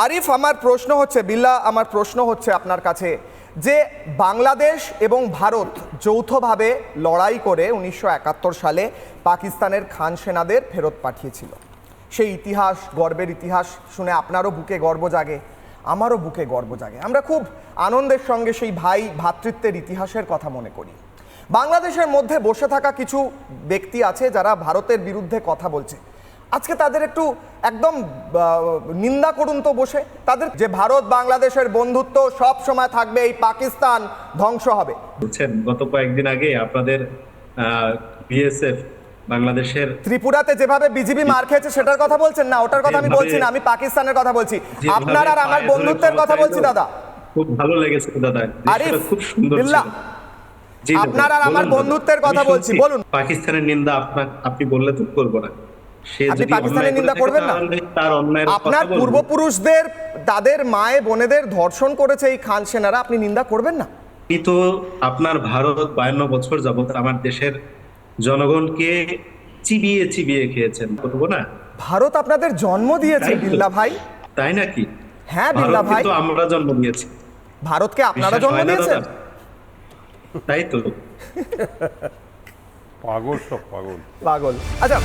আরিফ, আমার প্রশ্ন হচ্ছে, বিল্লাহ, আমার প্রশ্ন হচ্ছে আপনার কাছে যে বাংলাদেশ এবং ভারত যৌথভাবে লড়াই করে 1971 সালে পাকিস্তানের খান সেনাদের ফেরত পাঠিয়েছিল। সেই ইতিহাস, গর্বের ইতিহাস শুনে আপনারও বুকে গর্ব জাগে, আমারও বুকে গর্ব জাগে। আমরা খুব আনন্দের সঙ্গে সেই ভাই ভ্রাতৃত্বের ইতিহাসের কথা মনে করি। বাংলাদেশের মধ্যে বসে থাকা কিছু ব্যক্তি আছে যারা ভারতের বিরুদ্ধে কথা বলছে। আজকে তাদের একটু একদম নিন্দা করুন তো বসে, তাদের যে ভারত বাংলাদেশের বন্ধুত্ব সব সময় থাকবে, এই পাকিস্তান ধ্বংস হবে। বুঝছেন, গত কয়েকদিন আগে আপনাদের বিএসএফ বাংলাদেশের ত্রিপুরাতে যেভাবে বিজেপি মার খেয়েছে সেটার কথা বলছেন না? ওটার কথা আমি বলছি না, আমি পাকিস্তানের কথা বলছি। আপনার আর আমার বন্ধুত্বের কথা বলছি দাদা। খুব ভালো লেগেছে দাদা, আরিফ, খুব সুন্দর ছিল। আপনার আর আমার বন্ধুত্বের কথা বলছি, বলুন। পাকিস্তানের নিন্দা আপনি বললে তো করবো না। আপনি পাকিস্তানের নিন্দা করবেন না? তার অন্যায়ের আপনার পূর্বপুরুষদের, তাদের মায়ে বোনেদের ধর্ষণ করেছে এই খান সেনারা, আপনি নিন্দা করবেন না? তো আপনার ভারত 52 বছর যাবত আমার দেশের জনগণকে চিবিয়ে চিবিয়ে খেয়েছেন, করবো না? ভারত আপনাদের জন্ম দিয়েছে বিল্লাহ ভাই। তাই নাকি? হ্যাঁ বিল্লাহ ভাই, তো আমরা জন্ম দিয়েছি, ভারতকে আপনারা জন্ম দিয়েছেন। তাই তো। পাগল, সব পাগল পাগল। আচ্ছা